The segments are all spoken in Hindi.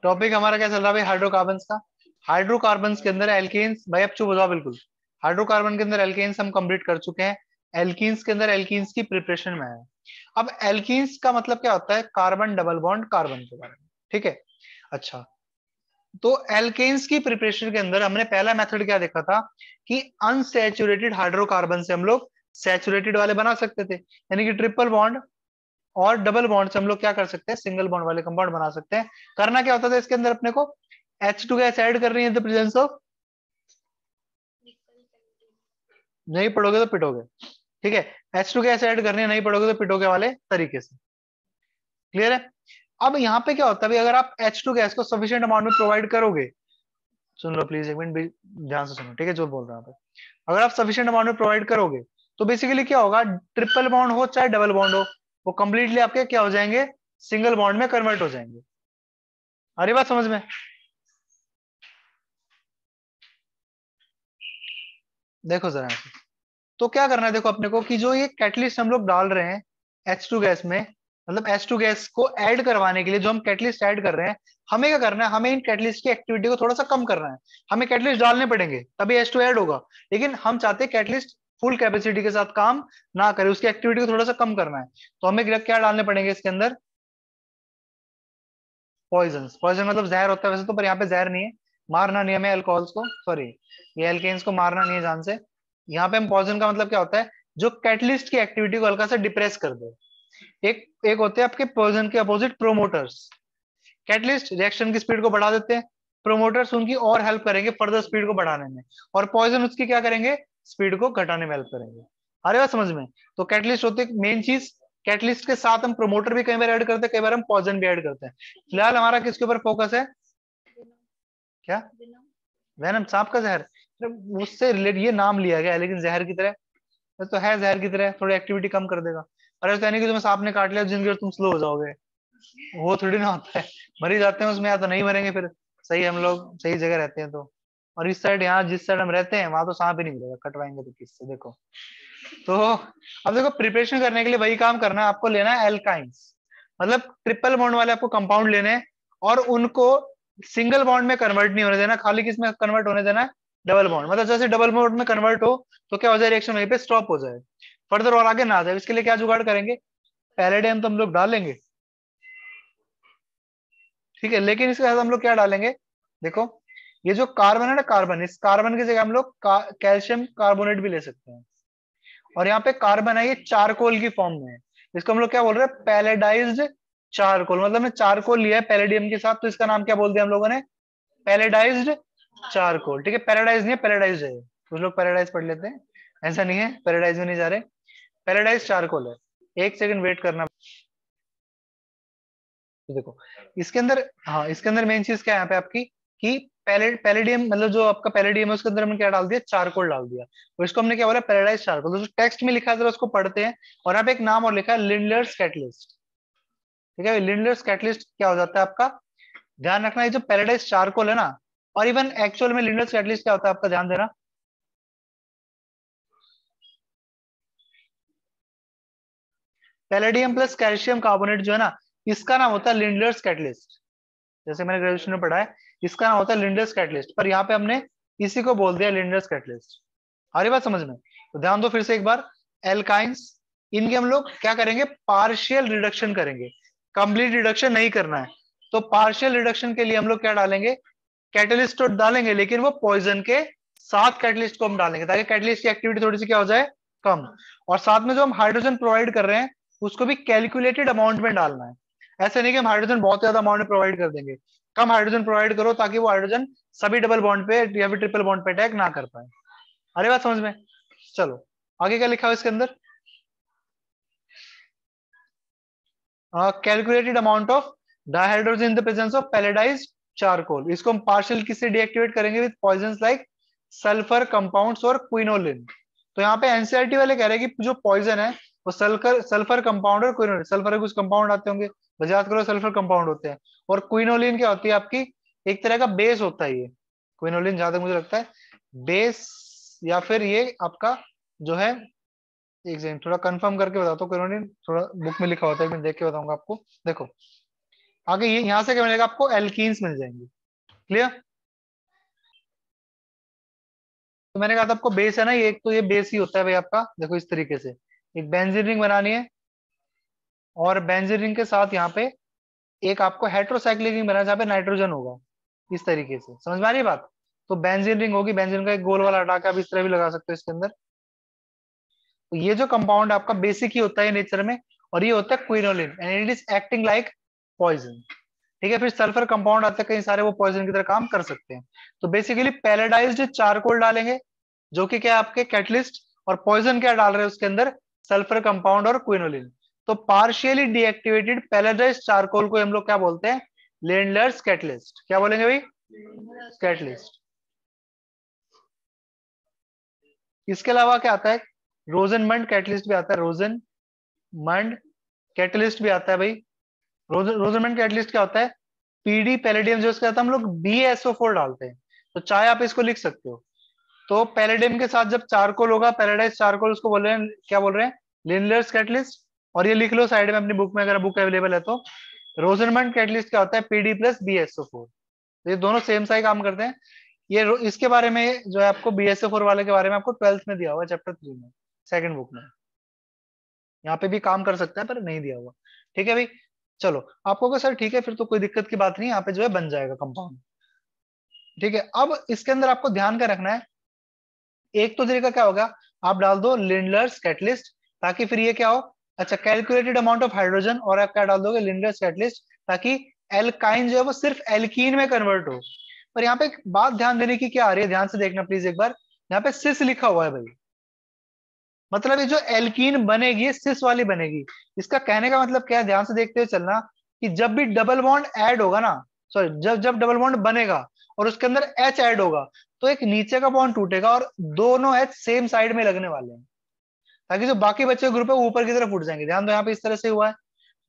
टॉपिक हमारा क्या चल रहा है भाई, हाइड्रोकार्बन्स का। हाइड्रोकार्बन्स के अंदर एल्केन्स, भाई अब चुप हो जाओ बिल्कुल। हाइड्रोकार्बन के अंदर एल्केन्स हम कंप्लीट कर चुके हैं। एल्कीन्स के अंदर एल्कीन्स की प्रिपरेशन में है। अब एल्कीन्स का मतलब क्या होता है, कार्बन डबल बॉन्ड कार्बन के बारे में, ठीक है। अच्छा, तो एल्केन्स की प्रिपरेशन के अंदर हमने पहला मेथड क्या देखा था कि अनसैचुरेटेड हाइड्रोकार्बन से हम लोग सैचुरेटेड वाले बना सकते थे, यानी कि ट्रिपल बॉन्ड और डबल बॉन्ड से हम लोग क्या कर सकते हैं, सिंगल बॉन्ड वाले कंपाउंड बना सकते हैं। करना क्या होता था इसके अंदर, अपने को H2 गैस ऐड कर रही है द प्रेजेंस ऑफ, नहीं पढ़ोगे तो पिटोगे, ठीक है। H2 गैस ऐड करनी है, नहीं पढ़ोगे तो पिटोगे वाले तरीके से। क्लियर है। अब यहाँ पे क्या होता है भाई, अगर आप H2 गैस को सफिशिएंट अमाउंट में प्रोवाइड करोगे, सुन लो प्लीज एक मिनट ध्यान से सुनो, ठीक है, जो बोल रहा हूँ। अगर आप सफिशिएंट अमाउंट में प्रोवाइड करोगे तो बेसिकली क्या होगा, ट्रिपल बॉन्ड हो चाहे डबल बॉन्ड हो, वो कंप्लीटली आपके क्या हो जाएंगे, सिंगल बॉन्ड में कन्वर्ट हो जाएंगे। अरे बात समझ में। देखो जरा, तो क्या करना है, देखो अपने को कि जो ये कैटलिस्ट हम लोग डाल रहे हैं H2 गैस में, मतलब H2 गैस को ऐड करवाने के लिए जो हम कैटलिस्ट ऐड कर रहे हैं, हमें क्या करना है, हमें इन कैटलिस्ट की एक्टिविटी को थोड़ा सा कम करना है। हमें कैटलिस्ट डालने पड़ेंगे तभी H2 ऐड होगा, लेकिन हम चाहते हैं कैटलिस्ट फुल कैपेसिटी के साथ काम ना करे, उसकी एक्टिविटी को थोड़ा सा कम करना है। तो हमें क्या डालने पड़ेंगे इसके अंदर, पॉइजन। पॉइजन मतलब जहर होता है वैसे तो, पर यहाँ पे जहर नहीं है, मारना नहीं है हमें अल्कोहल्स को, सॉरी ये एल्केन्स को मारना नहीं है जान से। यहाँ पे हम पॉइजन का मतलब क्या होता है, जो कैटलिस्ट की एक्टिविटी को हल्का सा डिप्रेस कर दे। एक एक होते हैं आपके पॉइजन के अपोजिट प्रोमोटर्स। कैटलिस्ट रिएक्शन की स्पीड को बढ़ा देते हैं, प्रोमोटर्स उनकी और हेल्प करेंगे फर्दर स्पीड को बढ़ाने में, और पॉइजन उसकी क्या करेंगे, स्पीड को घटाने में हेल्प करेंगे। अरे बात समझ में। तो कैटलिस्ट होते हैं मेन चीज, कैटलिस्ट के साथ हम प्रोमोटर भी कई बार ऐड करते हैं, कई बार हम पॉइजन भी ऐड करते हैं। फिलहाल हमारा किसके ऊपर फोकस है, क्या, वेनम सांप का जहर। अरे उससे रिलेट ये नाम लिया गया है, लेकिन जहर की तरह तो है, जहर की तरह थोड़ी एक्टिविटी कम कर देगा। अरे तो यानी कि तुम्हें सांप ने काट लिया जिंदगी भर तुम स्लो हो जाओगे, वो थोड़ी ना होता है। मर ही जाते हैं उसमें, या तो नहीं मरेंगे फिर, सही हम लोग सही जगह रहते हैं तो। और इस साइड, यहाँ जिस साइड हम रहते हैं वहां तो सांप ही नहीं मिलेगा, कटवाएंगे तो किससे, देखो। तो अब देखो, प्रिपरेशन करने के लिए वही काम करना है, आपको लेना है एल्काइंस, मतलब ट्रिपल बॉन्ड वाले आपको कंपाउंड लेने हैं, और उनको सिंगल बॉन्ड में कन्वर्ट नहीं होने देना, खाली किस में कन्वर्ट होने देना है, डबल बॉन्ड। मतलब जैसे डबल बॉन्ड में कन्वर्ट हो तो क्या हो जाए, रिएक्शन वहीं पे स्टॉप हो जाए, फर्दर और आगे ना आ जाए। इसके लिए क्या जुगाड़ करेंगे, पैलेडियम तो हम लोग डालेंगे, ठीक है, लेकिन इसके साथ हम लोग क्या डालेंगे, देखो ये जो कार्बन है ना, कार्बन, इस कार्बन की जगह हम लोग कैल्शियम कार्बोनेट भी ले सकते हैं। और यहाँ पे कार्बन है, ये चारकोल की फॉर्म में है। इसको हम लोग क्या बोल रहे हैं, पैलेडाइज्ड चारकोल, मतलब हमने चारकोल लिया है पैलेडियम के साथ, तो इसका नाम क्या बोल दिया हम लोगों ने, पैलेडाइज्ड चारकोल, ठीक है। पैराडाइज नहीं है, पैराडाइज है, कुछ लोग पैराडाइज पढ़ लेते हैं, ऐसा नहीं है, पैराडाइज में नहीं जा रहे, पैराडाइज चारकोल है। एक सेकंड वेट करना। तो देखो इसके अंदर, हाँ इसके अंदर मेन चीज क्या है यहाँ पे आपकी, कि पैलेडियम, मतलब जो आपका पैलेडियम है उसके अंदर हमने क्या डाल दिया, चारकोल डाल दिया, तो इसको हमने क्या बोला, पैराडाइज चारकोल। तो टेक्स्ट में लिखा है जरा उसको पढ़ते हैं। और यहाँ पे एक नाम और लिखा है, लिंडलर्स कैटलिस्ट, ठीक है। लिंडलर्स कैटलिस्ट क्या हो जाता है आपका, ध्यान रखना, ये जो पैराडाइज चारकोल है ना, और इवन एक्चुअल में लिंडलर्स कैटलिस्ट क्या होता है आपका, ध्यान देना। पैलेडियम प्लस कैल्शियम कार्बोनेट जो है ना, इसका नाम होता है लिंडलर्स कैटलिस्ट, जैसे मैंने ग्रेजुएशन में पढ़ा है, इसका नाम होता है लिंडर्स कैटलिस्ट, पर यहाँ पे हमने इसी को बोल दिया लिंडर्स कैटलिस्ट। आ रही बात समझ में। तो ध्यान दो फिर से एक बार, एल्काइंस, इनके हम लोग क्या करेंगे, पार्शियल रिडक्शन करेंगे, कंप्लीट रिडक्शन नहीं करना है। तो पार्शियल रिडक्शन के लिए हम लोग क्या डालेंगे, कैटलिस्ट तो डालेंगे, लेकिन वो पॉइजन के साथ कैटलिस्ट को हम डालेंगे, ताकि कैटलिस्ट की एक्टिविटी थोड़ी सी क्या हो जाए, कम। और साथ में जो हम हाइड्रोजन प्रोवाइड कर रहे हैं, उसको भी कैलकुलेटेड अमाउंट में डालना है। ऐसे नहीं कि हम हाइड्रोजन बहुत ज्यादा अमाउंट में प्रोवाइड कर देंगे, कम हाइड्रोजन प्रोवाइड करो, ताकि वो हाइड्रोजन सभी डबल बॉन्ड पे या फिर ट्रिपल बॉन्ड पे अटैक ना कर पाए। अरे बात समझ में। चलो आगे क्या लिखा हुआ इसके अंदर, calculated amount of dihydrogen in the presence of palladised charcoal, इसको हम पार्शियल किससे डीएक्टिवेट करेंगे, with poisons like sulphur compounds और क्विनोलिन। तो यहाँ पे एनसीईआरटी वाले कह रहे हैं कि जो पॉइजन है वो सल्फर सल्फर कंपाउंड और क्विनोलिन, सल्फर के कुछ कंपाउंड आते होंगे, बजाज करो सल्फर कंपाउंड होते हैं, और क्विनोलिन क्या होती है आपकी, एक तरह का बेस होता है ये, क्विनोलिन जहां तक मुझे लगता है बेस, या फिर ये आपका जो है एक सेकंड, थोड़ा कंफर्म करके बताता हूँ, क्यों नहीं, थोड़ा बुक में लिखा होता है, मैं देख के बताऊंगा आपको। देखो आगे ये यहाँ से क्या मिलेगा आपको, एल्कीन्स मिल जाएंगे। क्लियर। तो मैंने कहा था आपको बेस है ना, ये एक तो ये बेस ही होता है भाई आपका। देखो इस तरीके से एक बेंजीन रिंग बनानी है, और बेंजीन रिंग के साथ यहाँ पे एक आपको हेट्रोसाइक्लिक रिंग बनाना है जहाँ पे नाइट्रोजन होगा। इस तरीके से समझ में आ रही है बात। तो बेंजीन रिंग होगी, बेंजीन का एक गोल वाला हटा के आप इस तरह भी लगा सकते हो इसके अंदर। तो ये जो कंपाउंड आपका बेसिक ही होता है नेचर में, और ये होता है quinoline, and it is acting like poison. ठीक है, फिर सल्फर कंपाउंड आते हैं कई सारे, वो पॉइजन की तरह काम कर सकते हैं। तो बेसिकली पैलेडाइज्ड चारकोल डालेंगे, जो कि क्या है आपके कैटलिस्ट, और पॉइजन क्या डाल रहे हैं उसके अंदर, सल्फर कंपाउंड और क्विनोलिन। तो पार्शियली डीएक्टिवेटेड पैलेडाइज्ड चारकोल को हम लोग क्या बोलते हैं, लेंडलर्स कैटलिस्ट। क्या बोलेंगे भाई, कैटलिस्ट। इसके अलावा क्या आता है, रोजनमंड कैटलिस्ट भी आता है, रोजनमंड कैटलिस्ट भी आता है भाई। रोजरमैंड कैटलिस्ट क्या होता है, पीडी पैलेडियम जो उसके साथ हम लोग BaSO4 डालते हैं, तो चाहे आप इसको लिख सकते हो। तो पैलेडियम के साथ जब चारकोल होगा, पैराडाइज चारकोल, उसको बोल रहे हैं, क्या बोल रहे हैं, लिनलर्स कैटलिस्ट। और ये लिख लो साइड में अपनी बुक में, अगर बुक अवेलेबल है तो। रोजरमैंड कैटलिस्ट क्या होता है, PD+BaSO4। तो ये दोनों सेम सा ही काम करते हैं। इसके बारे में जो है आपको BaSO4 वाले के बारे में आपको 12th में दिया हुआ है, चैप्टर 3 में, सेकंड बुक में। यहाँ पे भी काम कर सकता है पर नहीं दिया हुआ। ठीक है भाई। चलो आपको को सर ठीक है, फिर तो कोई दिक्कत की बात नहीं, यहाँ पे जो है बन जाएगा कंपाउंड। ठीक है, अब इसके अंदर आपको ध्यान का रखना है, एक तो तरीका क्या होगा, आप डाल दो लिंडलर्स कैटलिस्ट, ताकि फिर ये क्या हो, अच्छा कैलकुलेटेड अमाउंट ऑफ हाइड्रोजन, और आप क्या डाल दोगे, लिंडलर्स कैटलिस्ट, ताकि एल्काइन जो है वो सिर्फ एल्कीन में कन्वर्ट हो। पर यहाँ पे एक बात ध्यान देने की क्या आ रही है, ध्यान से देखना प्लीज एक बार। यहाँ पे सिस लिखा हुआ है भाई, मतलब ये जो एल्कीन बनेगी ये सिस वाली बनेगी। इसका कहने का मतलब क्या है, ध्यान से देखते हुए चलना, कि जब भी डबल बॉन्ड ऐड होगा ना, सॉरी, जब जब डबल बॉन्ड बनेगा और उसके अंदर H ऐड होगा, तो एक नीचे का बॉन्ड टूटेगा और दोनों H सेम साइड में लगने वाले हैं, ताकि जो बाकी बचे ग्रुप है वो ऊपर की तरफ उठ जाएंगे। ध्यान दो यहाँ पे इस तरह से हुआ है,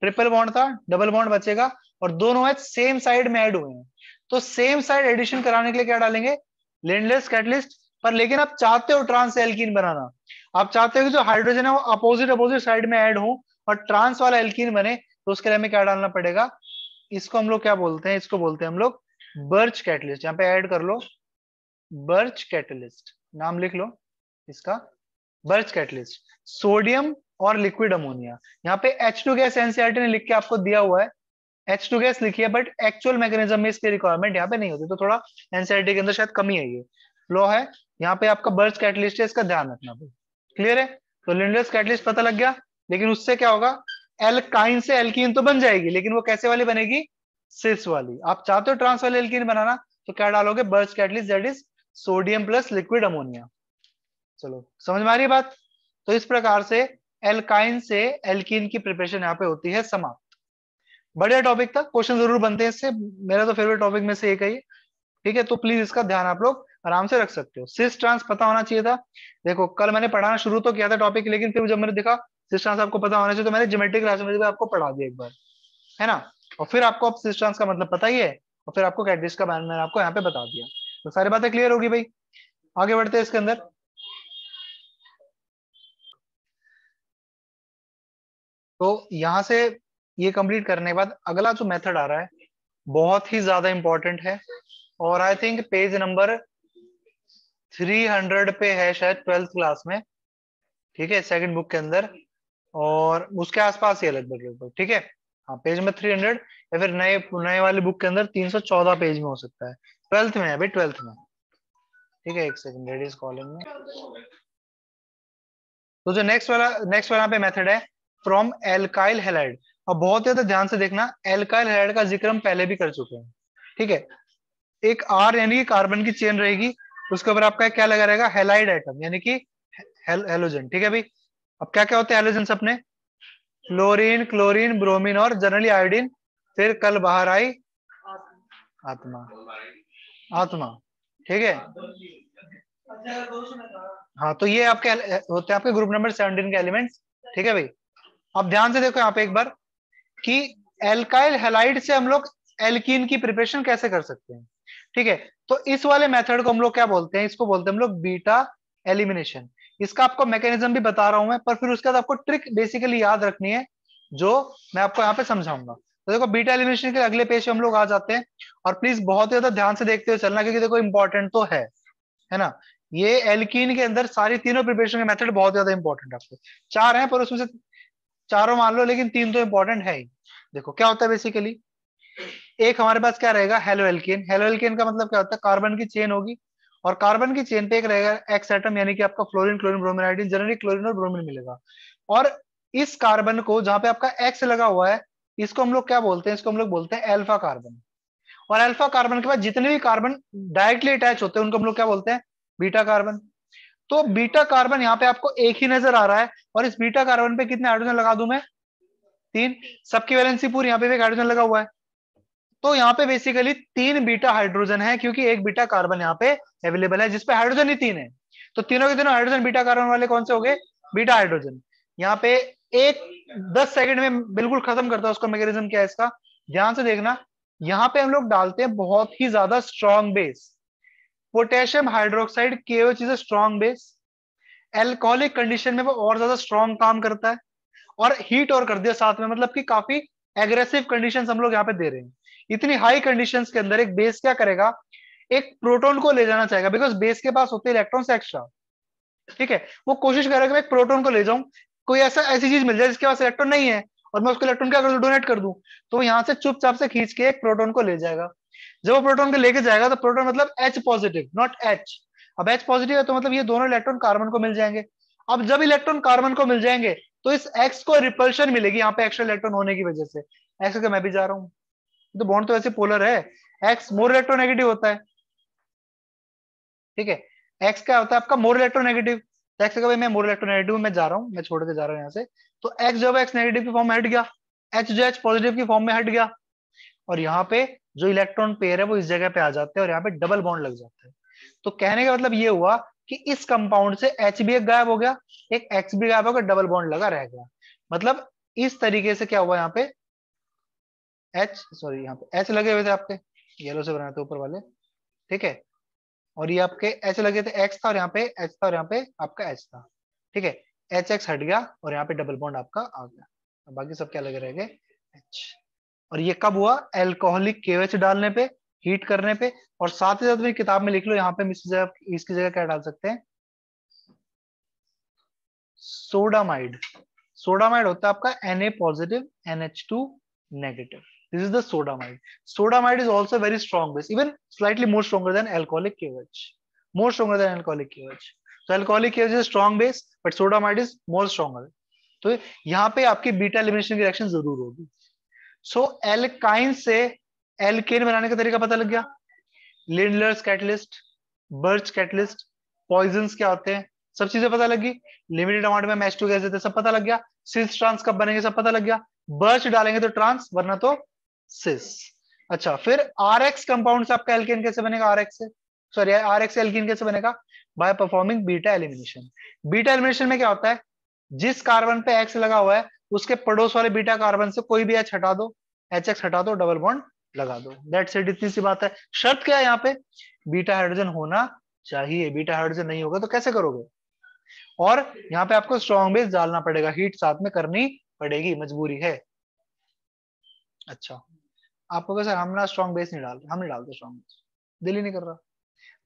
ट्रिपल बॉन्ड था, डबल बॉन्ड बचेगा, और दोनों H सेम साइड में ऐड हुए हैं। तो सेम साइड एडिशन कराने के लिए क्या डालेंगे, लेंडलेस कैटलिस्ट। पर लेकिन आप चाहते हो ट्रांस एल्कीन बनाना, आप चाहते हो कि जो हाइड्रोजन है वो अपोजिट अपोजिट साइड में ऐड हो और ट्रांस वाला एल्कीन बने, तो उसके लिए हमें क्या डालना पड़ेगा, इसको हम लोग क्या बोलते हैं, इसको बोलते हैं हम लोग बर्च कैटलिस्ट। यहाँ पे ऐड कर लो, बर्च कैटलिस्ट, नाम लिख लो इसका, बर्च कैटलिस्ट। सोडियम और लिक्विड अमोनिया, यहाँ पे H2 गैस एनसीईआरटी ने लिख के आपको दिया हुआ है, H2 गैस लिखी है, बट एक्चुअल मैकेनिज्म में इसकी रिक्वायरमेंट यहाँ पे नहीं होती, तो थोड़ा एनसीईआरटी के अंदर शायद कमी है, ये फ्लॉ है। यहाँ पे आपका बर्च कैटलिस्ट है, इसका ध्यान रखना भाई। क्लियर है। तो लिंडलर्स कैटलिस्ट पता लग गया, लेकिन उससे क्या होगा, एल्काइन से एल्कीन तो बन जाएगी, लेकिन वो कैसे वाली बनेगी, सिस वाली। आप चाहते हो ट्रांस वाले एल्कीन बनाना, तो क्या डालोगे, birch catalyst, that is sodium plus liquid ammonia. चलो समझ में आ रही है बात। तो इस प्रकार से एल्काइन से एल्कीन की प्रिपरेशन यहाँ पे होती है समाप्त। बढ़िया टॉपिक था, क्वेश्चन जरूर बनते हैं इससे, मेरा तो फेवरेट टॉपिक में से एक है ये। ठीक है, तो प्लीज इसका ध्यान आप लोग आराम से रख सकते हो। सिस ट्रांस पता होना चाहिए था। देखो कल मैंने पढ़ाना शुरू तो किया था टॉपिक, लेकिन फिर जब मैंने देखा सिस ट्रांस आपको पता होना चाहिए, तो मैंने ज्योमेट्रिक क्लास में भी आपको पढ़ा दिया एक बार, है ना। और फिर आपको अब सिस ट्रांस का मतलब पता ही है, और फिर आपको कैटलिस्ट का मैंने आपको यहाँ पे बता दिया। तो सारी बातें क्लियर होगी भाई। आगे बढ़ते हैं इसके अंदर। तो यहाँ से ये कंप्लीट करने के बाद अगला जो मेथड आ रहा है, बहुत ही ज्यादा इंपॉर्टेंट है, और आई थिंक पेज नंबर 300 पे है शायद, 12th क्लास में। ठीक है, सेकंड बुक के अंदर, और उसके आसपास ही है लगभग लगभग। ठीक है, हाँ पेज में 300, या फिर नए नए वाली बुक के अंदर 314 पेज में हो सकता है, 12th में है भाई, 12th में। ठीक है, एक सेकंड, रेडी इज कॉलिंग में। तो जो नेक्स्ट वाला पे मेथड है, फ्रॉम एल्काइल हैलाइड। अब बहुत ज्यादा ध्यान से देखना, एल्काइल हैलाइड का जिक्र हम पहले भी कर चुके हैं। ठीक है, एक R यानी कि कार्बन की चेन रहेगी, उसके ऊपर आपका क्या लगा रहेगा, हैलाइड एटम, यानी कि हेलोजन। ठीक है भाई। अब क्या क्या होते हैं हेलोजन अपने, फ्लोरीन, क्लोरीन, ब्रोमीन और जनरली आयोडीन। फिर कल बाहर आई आत्मा, आत्मा। ठीक है, हाँ तो ये आपके होते हैं आपके ग्रुप नंबर 17 के एलिमेंट्स। ठीक है भाई। अब ध्यान से देखो यहाँ पे एक बार, कि एल्काइल हैलाइड से हम लोग एल्कीन की प्रिपरेशन कैसे कर सकते हैं। ठीक है, तो इस वाले मेथड को हम लोग क्या बोलते हैं, इसको बोलते हैं हम लोग बीटा एलिमिनेशन। इसका आपको मैकेनिज्म भी बता रहा हूं मैं, पर फिर उसके बाद आपको ट्रिक बेसिकली याद रखनी है जो मैं आपको यहाँ पे समझाऊंगा। तो देखो बीटा एलिमिनेशन के अगले पेज पे हम लोग आ जाते हैं, और प्लीज बहुत ज्यादा ध्यान से देखते हुए चलना, क्योंकि देखो इंपॉर्टेंट तो है ना। ये एल्कीन के अंदर सारी तीनों प्रिपरेशन के मेथड बहुत ज्यादा इंपॉर्टेंट है आपको। चार हैं पर उसमें से चारों मान लो, लेकिन तीन तो इंपॉर्टेंट है ही। देखो क्या होता है बेसिकली, एक हमारे पास क्या रहेगा, हेलो एल्केन। हेलो एल्केन का मतलब क्या होता है, कार्बन की चेन होगी, और कार्बन की चेन पे एक रहेगा एक्स एटम, यानी कि आपका fluorine chlorine bromine iodine, generally chlorine और ब्रोमीन मिलेगा। और इस कार्बन को जहां पे आपका एक्स लगा हुआ है, इसको हम लोग क्या बोलते हैं, इसको हम लोग बोलते हैं अल्फा कार्बन। और अल्फा कार्बन के बाद जितने भी कार्बन डायरेक्टली अटैच होते हैं उनको हम लोग क्या बोलते हैं, बीटा कार्बन। तो बीटा कार्बन यहाँ पे आपको एक ही नजर आ रहा है, और इस बीटा कार्बन पे कितने हाइड्रोजन लगा दूं मैं, तीन। सबकी वैलेंसी पूरी, यहाँ पे भी एक हाइड्रोजन लगा हुआ है। तो यहाँ पे बेसिकली तीन बीटा हाइड्रोजन है, क्योंकि एक बीटा कार्बन यहाँ पे अवेलेबल है जिसपे हाइड्रोजन ही तीन है। तो तीनों के तीनों हाइड्रोजन बीटा कार्बन वाले कौन से हो गए, बीटा हाइड्रोजन। यहाँ पे एक 10 सेकंड में बिल्कुल खत्म करता है उसका मैकेनिज्म क्या है इसका, ध्यान से देखना। यहाँ पे हम लोग डालते हैं बहुत ही ज्यादा strong base, potassium hydroxide KOH is a strong base. Alcoholic condition में वो और ज्यादा स्ट्रॉन्ग काम करता है, और हीट और कर दिया साथ में, मतलब कि काफी एग्रेसिव कंडीशंस हम लोग यहाँ पे दे रहे हैं। इतनी हाई कंडीशंस के अंदर एक बेस क्या करेगा, एक प्रोटॉन को ले जाना चाहेगा, बिकॉज बेस के पास होते हैं इलेक्ट्रॉन्स एक्स्ट्रा। ठीक है, वो कोशिश करेगा मैं एक प्रोटॉन को ले जाऊं, कोई ऐसी चीज मिल जाए जिसके पास इलेक्ट्रॉन नहीं है, और मैं उसको इलेक्ट्रॉन क्या कर दूं, डोनेट कर दूं। तो यहाँ से चुपचाप से खींच के एक प्रोटॉन को ले जाएगा। जब वो प्रोटॉन को लेके जाएगा तो प्रोटॉन मतलब H पॉजिटिव, नॉट H। अब H पॉजिटिव है तो मतलब ये दोनों इलेक्ट्रॉन कार्बन को मिल जाएंगे। अब जब इलेक्ट्रॉन कार्बन को मिल जाएंगे तो इस X को रिपल्शन मिलेगी यहाँ पे एक्स्ट्रा इलेक्ट्रॉन होने की वजह से। X का मैं भी जा रहा हूँ, तो बॉन्ड तो वैसे पोलर है, X मोर इलेक्ट्रोनेगेटिव होता है। ठीक है, X क्या होता है आपका, मोर इलेक्ट्रोनेगेटिव। तो X का भाई मैं मोर इलेक्ट्रोनेगेटिव में जा रहा हूँ, मैं छोड़ के जा रहा हूँ यहाँ से। तो X जब X नेगेटिव की फॉर्म में हट गया, H जो H पॉजिटिव की फॉर्म में हट गया, और यहाँ पे जो इलेक्ट्रॉन पेयर है वो इस जगह पे आ जाते हैं, और यहाँ पे डबल बॉन्ड लग जाता है। तो कहने का मतलब ये हुआ कि इस कंपाउंड से H भी एक गायब हो गया, एक X भी गायब हो गया, डबल बॉन्ड लगा रह गया। मतलब इस तरीके से क्या हुआ यहाँ पे, H सॉरी यहाँ पे H लगे हुए थे आपके, येलो से बनाए थे ऊपर वाले। ठीक है, और ये आपके H लगे थे, X था और यहाँ पे H था, और यहाँ पे आपका H था। ठीक है, HX हट गया और यहाँ पे डबल बॉन्ड आपका आ गया, बाकी सब क्या लगे रह गए, H। और ये कब हुआ, एल्कोहलिक KOH डालने पे, हीट करने पे। और साथ ही साथ में किताब में लिख लो, यहाँ पे हम इसकी जगह क्या डाल सकते हैं, सोडामाइड। सोडामाइड होता है आपका Na positive NH2 negative, this is the sodamide. Sodamide is also very strong base, even slightly more stronger than alcoholic KOH, more stronger than alcoholic KOH। तो alcoholic KOH is strong base, but sodamide is more stronger. तो यहाँ पे आपकी बीटा एलिमिनेशन की रिएक्शन जरूर होगी। सो एल्काइन से एल्केन बनाने का तरीका पता लग गया, Lindlar's catalyst, Birch catalyst, poisons क्या होते हैं, सब चीजें पता लगी। लिमिटेड अमाउंट में मैच टू कैसे थे सब पता लग गया। सिस ट्रांस कब बनेंगे सब पता लग गया, बर्च डालेंगे तो ट्रांस वरना तो सिस। अच्छा, फिर RX कंपाउंड से आपका एल्केन कैसे बनेगा, RX से सॉरी RX से एल्केन कैसे बनेगा, by performing beta elimination. Beta elimination में क्या होता है, जिस कार्बन पे X लगा हुआ है उसके पड़ोस वाले बीटा कार्बन से कोई भी H हटा दो, HX हटा दो, डबल बॉन्ड लगा दो, दैट्स इट, इतनी सी बात है। शर्त क्या है यहाँ पे, बीटा हाइड्रोजन होना चाहिए, बीटा हाइड्रोजन नहीं होगा तो कैसे करोगे। और यहाँ पे आपको स्ट्रॉन्ग बेस डालना पड़ेगा, हीट साथ में करनी पड़ेगी, मजबूरी है। अच्छा, आपको क्या सर, हम ना स्ट्रॉन्ग बेस नहीं डालते, हम नहीं डालते स्ट्रॉन्ग बेस, दिल ही नहीं कर रहा।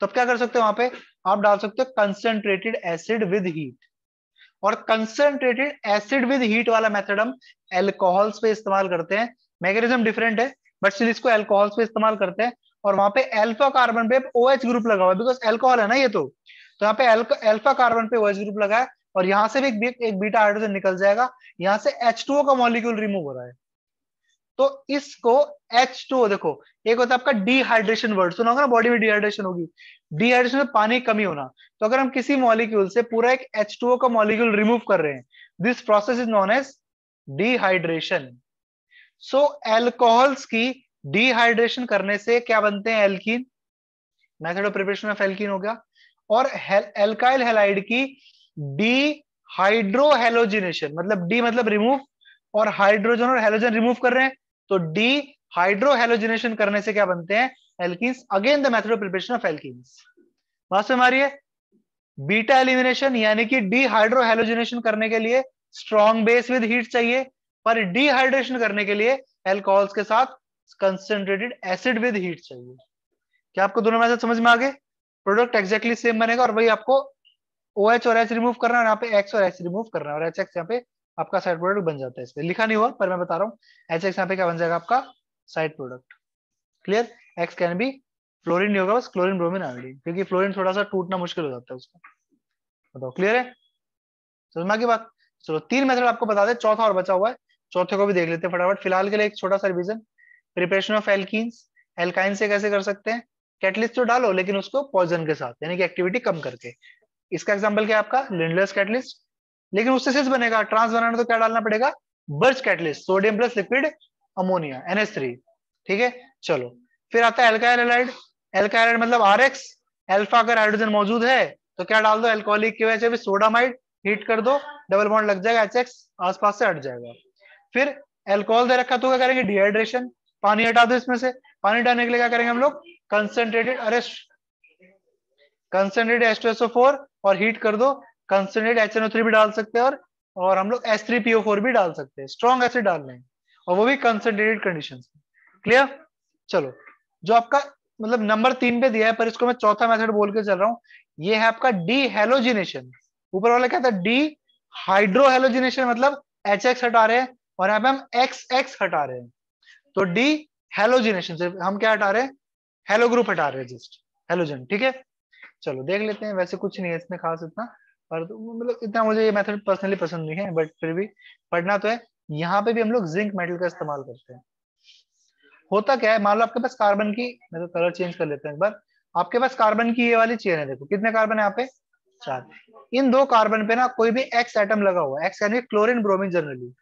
तो अब क्या कर सकते हो, वहां पे आप डाल सकते हो कंसंट्रेटेड एसिड विद हीट। और कंसंट्रेटेड एसिड विद हीट वाला मेथड हम एल्कोहल्स पे इस्तेमाल करते हैं, मैकेनिज्म डिफरेंट है बट स्टिल इसको एल्कोहल्स पे इस्तेमाल करते हैं। और वहां पे अल्फा कार्बन पे OH ग्रुप लगा हुआ है, बिकॉज एल्कोहल है ना ये। तो यहाँ पे अल्फा कार्बन पे OH ग्रुप लगा है, और यहाँ से भी एक बीटा हाइड्रोजन निकल जाएगा, यहाँ से H2O का मॉलिक्यूल रिमूव हो रहा है। तो इसको H2O देखो, एक होता है आपका डिहाइड्रेशन, वर्ड सुना होगा ना, बॉडी में डिहाइड्रेशन होगी, डिहाइड्रेशन में पानी की कमी होना। तो अगर हम किसी मॉलिक्यूल से पूरा एक H2O का मॉलिक्यूल रिमूव कर रहे हैं, this process is known as dehydration. So alcohols की डिहाइड्रेशन करने से क्या बनते हैं, alkene, method of preparation of alkene हो गया। और एल्काइल हैलाइड की डी हाइड्रोहेलोजिनेशन, मतलब डी मतलब रिमूव, और हाइड्रोजन और हेलोजन रिमूव कर रहे हैं, तो डी हाइड्रोहेलोजिनेशन करने से क्या बनते हैं, alkenes. Again the method of preparation of alkenes. बात समझ आ रही है, बीटा एलिमिनेशन यानी कि डीहाइड्रो हेलोजिनेशन करने के लिए स्ट्रॉन्ग बेस विद हीट चाहिए, पर डिहाइड्रेशन करने के लिए एल्कोहल्स के साथ कंसंट्रेटेड एसिड विद हीट चाहिए। क्या आपको दोनों मेथड समझ में आ गए? प्रोडक्ट एग्जैक्टली सेम बनेगा और वही आपको OH और H रिमूव करना है, यहाँ पे X और H रिमूव करना है और HX यहाँ पे आपका साइड प्रोडक्ट बन जाता है। इसमें लिखा नहीं हुआ पर मैं बता रहा हूँ, HX यहाँ पे क्या बन जाएगा आपका side product. Clear? X can be fluorine नहीं होगा, बस क्लोरीन ब्रोमीन आयोडीन, क्योंकि फ्लोरीन थोड़ा सा टूटना मुश्किल हो जाता है उसका। बताओ क्लियर है? समझ में आ गई बात? चलो 3 मेथड आपको बता दे, चौथा और बचा हुआ है, चौथे को भी देख लेते हैं फटाफट। फिलहाल के लिए एक छोटा सा revision, preparation of alkenes, alkyne से कैसे कर सकते हैं? कैटलिस्ट तो डालो लेकिन उसको पॉइजन के साथ, यानी कि एक्टिविटी कम करके। इसका एग्जांपल क्या है आपका? Lindlar's catalyst. लेकिन उससे सिर्फ बनेगा, ट्रांस बनाना तो क्या डालना पड़ेगा? Birch catalyst, sodium plus liquid ammonia NH3। ठीक है, चलो फिर आता है एल्काइल हैलाइड। एल्काइल हैलाइड मतलब RX, अल्फा अगर हाइड्रोजन मौजूद है तो क्या डाल दो? एल्कोहलिक की वजह से सोडामाइड, हीट कर दो, डबल बॉन्ड लग जाएगा, HX आसपास से हट जाएगा। फिर एल्कोहल दे रखा तो क्या करेंगे? डिहाइड्रेशन, पानी हटा दो इसमें से। पानी हटाने के लिए क्या करेंगे हम लोग? कंसंट्रेटेड H2SO4 और हीट कर दो, कंसंट्रेटेड HNO3 भी डाल सकते हैं, और हम लोग H3PO4 भी डाल सकते हैं, स्ट्रॉन्ग एसिड डाल रहे हैं और वो भी कंसंट्रेटेड कंडीशंस में। क्लियर? चलो, जो आपका मतलब नंबर 3 पे दिया है, पर इसको मैं चौथा मेथड बोल के चल रहा हूं, ये है आपका डी हेलोजिनेशन। ऊपर वाला क्या था? डी हाइड्रो हेलोजिनेशन, मतलब HX हटा रहे हैं और यहाँ पे हम XX हटा रहे हैं, तो डी हेलोजिनेशन से हम क्या हटा रहे हैं? हेलो ग्रुप हटा रहे हैं, जस्ट हेलोजन। ठीक है, चलो देख लेते हैं। वैसे कुछ नहीं है इसमें खास इतना, पर मतलब इतना मुझे ये मेथड पर्सनली पसंद नहीं है, बट फिर भी पढ़ना तो है। यहाँ पे भी हम लोग जिंक मेटल का इस्तेमाल करते हैं। होता क्या है, मान लो आपके पास कार्बन की, मैं तो कलर चेंज कर लेते हैं एक बार। आपके पास कार्बन की ये वाली चेन है, देखो कितने कार्बन है यहाँ पे? 4। इन 2 कार्बन पे ना कोई भी एक्स एटम लगा हुआ है, एक्स यानी क्लोरीन ब्रोमीन जनरली।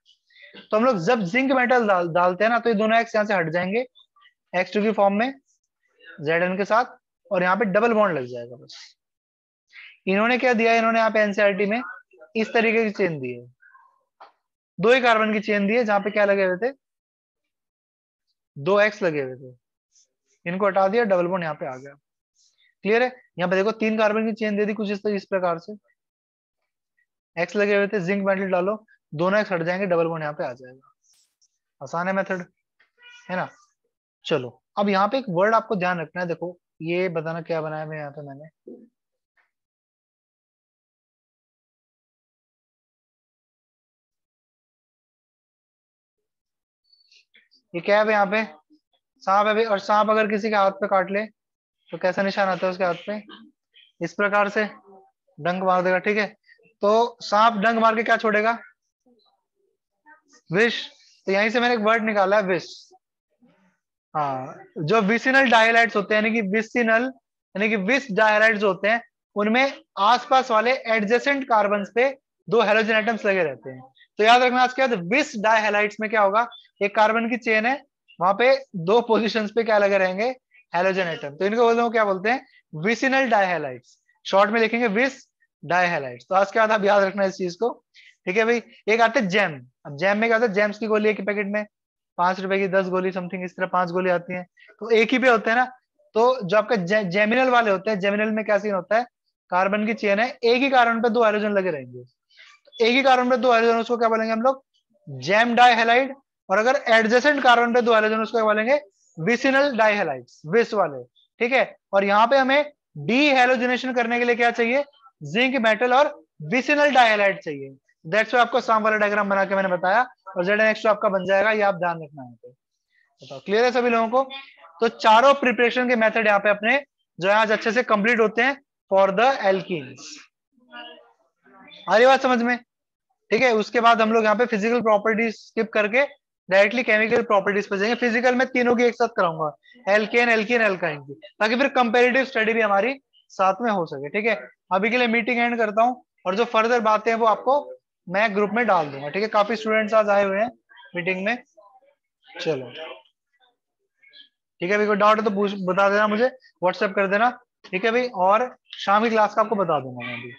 तो हम लोग जब जिंक मेटल डालते हैं ना, तो ये दोनों एक्स यहाँ से हट जाएंगे H2 की फॉर्म में Zn के साथ, और यहाँ पे डबल बॉन्ड लग जाएगा बस। इन्होंने क्या दिया है? इन्होंने यहाँ पे एनसीईआरटी में इस तरीके की चेन दी है, 2 ही कार्बन की चेन दी है, जहां पे क्या लगे हुए थे? 2 एक्स लगे हुए थे। इनको हटा दिया, डबल बॉन्ड यहाँ पे आ गया। क्लियर है? यहाँ पे देखो 3 कार्बन की चेन दे दी कुछ इस प्रकार से, एक्स लगे हुए थे, जिंक मेटल डालो, दोनों एक्स हट जाएंगे, डबल बॉन्ड यहाँ पे आ जाएगा। आसान है मेथड, है ना? चलो अब यहाँ पे एक वर्ड आपको ध्यान रखना है, देखो ये बताना क्या बनाया मैं यहाँ पे, मैंने ये क्या है यहाँ पे? सांप है भाई, और सांप अगर किसी के हाथ पे काट ले तो कैसा निशान आता है उसके हाथ पे? इस प्रकार से डंक मार देगा। ठीक है, तो सांप डंक मार के क्या छोड़ेगा? विष। तो यहीं से मैंने एक वर्ड निकाला है, विष। हाँ, जो विसिनल डायलाइट्स होते हैं, यानी कि विसिनल यानी कि विस डायलाइट्स होते हैं, उनमें आसपास वाले एडजेसेंट कार्बन पे 2 हेलोजन एटम्स लगे रहते हैं। तो याद रखना आज के बाद विस डायहाइलाइट्स में क्या होगा? एक कार्बन की चेन है, वहां पे 2 पोजीशंस पे क्या लगे रहेंगे? Halogen atom. तो इनको बोलते हैं, क्या बोलते हैं? विसिनल डायहाइलाइट्स, शॉर्ट में लिखेंगे विस डायहाइलाइट्स। तो आज के बाद आप याद रखना इस चीज को। ठीक है भाई, एक आते हैं जैम। अब जैम में क्या होता है? जैम्स की गोली एक पैकेट में 5 रुपए की 10 गोली समथिंग, इस तरह 5 गोली आती हैं, तो एक ही पे होते हैं ना। तो जो आपका जेमिनल वाले होते हैं, जेमिनल में क्या सीन होता है? कार्बन की चेन है, एक ही कार्बन पे 2 हाइड्रोजन लगे रहेंगे, तो एक ही कार्बन पे 2 हाइड्रोजन, उसको क्या बोलेंगे हम लोग? जैम डाइहैलाइड। और अगर एडजेसेंट कार्बन पे 2 हाइड्रोजन, उसको क्या बोलेंगे? विसिनल डाइहैलाइड्स, विस वाले। ठीक है, और यहाँ पे हमें डी हेलोजिनेशन करने के लिए क्या चाहिए? जिंक मेटल और विसिनल डाइहैलाइड चाहिए। दैट्स व्हाई आपको साम वाला डायग्राम बना के मैंने बताया, और ZnH2 आपका बन जाएगा, ये आप ध्यान रखना है। बताओ क्लियर है सभी लोगों को? तो चारों प्रिपरेशन के मेथड यहाँ पे अपने जो है आज अच्छे से कंप्लीट होते हैं फॉर द एल्कीन्स। आ रही बात समझ में? ठीक है, उसके बाद हम लोग यहाँ पे फिजिकल प्रॉपर्टीज स्किप करके डायरेक्टली केमिकल प्रॉपर्टीज पे जाएंगे। फिजिकल में तीनों की एक साथ कराऊंगा, एल्केन एल्कीन एल्काइन की, ताकि फिर कंपेरेटिव स्टडी भी हमारी साथ में हो सके। ठीक है, अभी के लिए मीटिंग एंड करता हूँ, और जो फर्दर बातें हैं वो आपको मैं ग्रुप में डाल दूंगा। ठीक है, काफी स्टूडेंट्स आज आए हुए हैं मीटिंग में। चलो ठीक है भाई, कोई डाउट है तो पूछ बता देना मुझे, व्हाट्सएप कर देना। ठीक है भाई, और शाम की क्लास का आपको बता दूंगा मैं अभी।